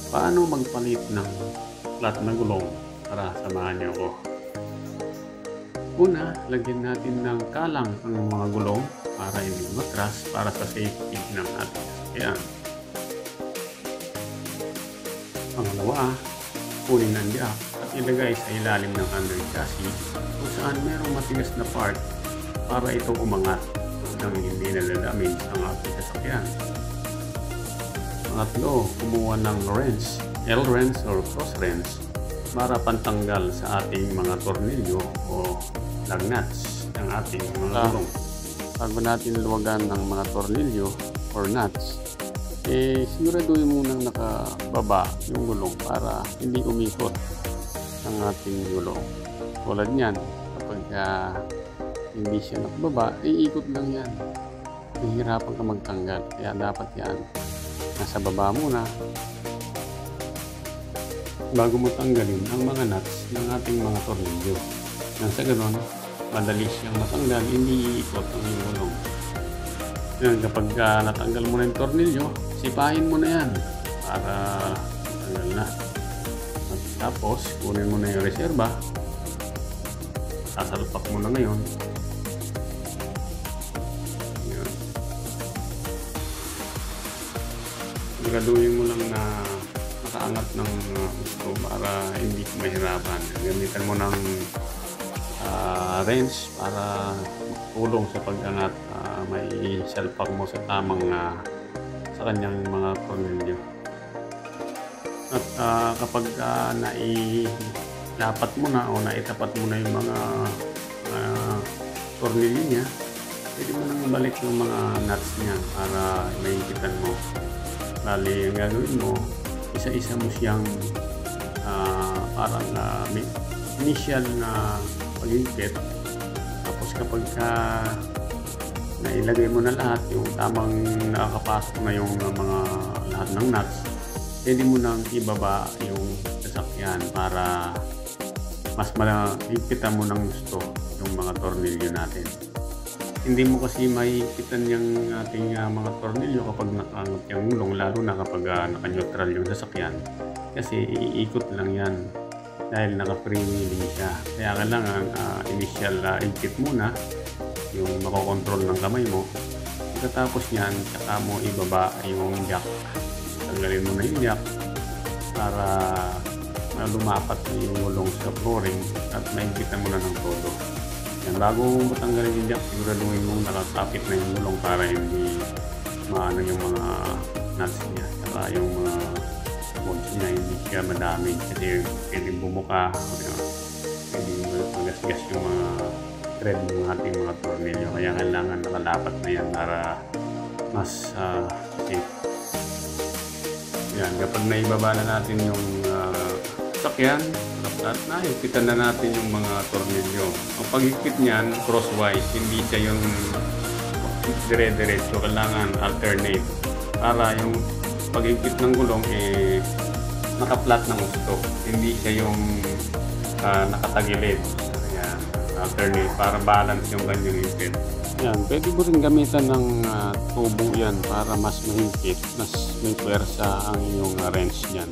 Paano magpalit ng flat na gulong? Tara, samahan niyo ako. Una, lagyan natin ng kalang ang mga gulong para hindi matras, para sa safety ng ating sasakyan. Pangalawa, kunin ang jack at ilagay sa ilalim ng under chassis kung saan mayroong matigas na part para ito umangat nang hindi nadadamage ang ating sasakyan. Pangatlo, kumuha ng wrench, L-wrench or cross wrench para pantanggal sa ating mga tornilyo o lug nuts ng ating mga gulong. Bago natin luwagan ng mga tornilyo or nuts, siguraduhin munang nakababa yung gulong para hindi umikot ang ating gulong. Tulad niyan, kapag hindi siya nakababa, iikot lang yan. Mahirapan ka magtanggal, kaya dapat yan nasa baba muna bago mo tanggalin ang mga nuts ng ating mga tornilyo. Nang sa ganon, madali siyang matanggal, hindi iikot ang iyong gulong. Yan, kapag natanggal mo na yung tornilyo, sipahin mo na yan para matanggal na. At tapos, kunin mo na yung reserba, sasalpak mo na ngayon. Siguraduhin mo lang na nakaangat ng gusto para hindi mahirapan. Gamitan mo ng wrench para tulong sa pag-angat. May salpak mo sa tamang sa kanyang mga tornilyo. At kapag nailapat mo na o naitapat mo na yung mga tornilyo niya, pwede mo nang balik yung mga nuts niya para maikitan mo. Bali, ang gagawin mo, isa-isa mo siyang parang initial na pag-higpit. Tapos kapag nailagay mo na lahat, yung tamang nakakapasok na yung mga lahat ng nuts, pwede mo nang ibaba yung sasakyan para mas mahigpitan mo ng gusto yung mga tornilyo natin. Hindi mo kasi mahihipitan yung ating mga tornilyo kapag nakaangat yung gulong, lalo na kapag naka-neutral yung sasakyan, kasi iikot lang yan dahil naka-freewheeling siya. Kaya kailangan initial higpit muna yung makokontrol ng kamay mo. Pagkatapos nyan, saka mo ibaba yung jack. Tanggalin mo na yung jack para lumapat na yung gulong sa flooring at mahigpitan mo na ng todo. Bago mo tanggalin yung jack, siguraduhin mo nakatapit na yung gulong para hindi maano yung mga nuts niya, saka yung mga bolts niya hindi siya madamage, kasi pwedeng bumuka, pwedeng magasgas yung mga thread ng ating mga tornilyo. Kaya kailangan nakalapat na yan para mas safe. Yan, kapag naibaba na natin yung sakyan, at nahigpitan na natin yung mga tornilyo. Ang paghigpit niyan, crosswise, hindi siya yung dire-diretso, kailangan alternate para yung paghigpit ng gulong naka-flat ng gusto, hindi siya yung nakatagilid. Ayan, alternate para balance yung kanyang higpit. Yan, pwede mo rin gamitan ng tubo yan para mas mahigpit, mas may puwersa ang iyong wrench yan.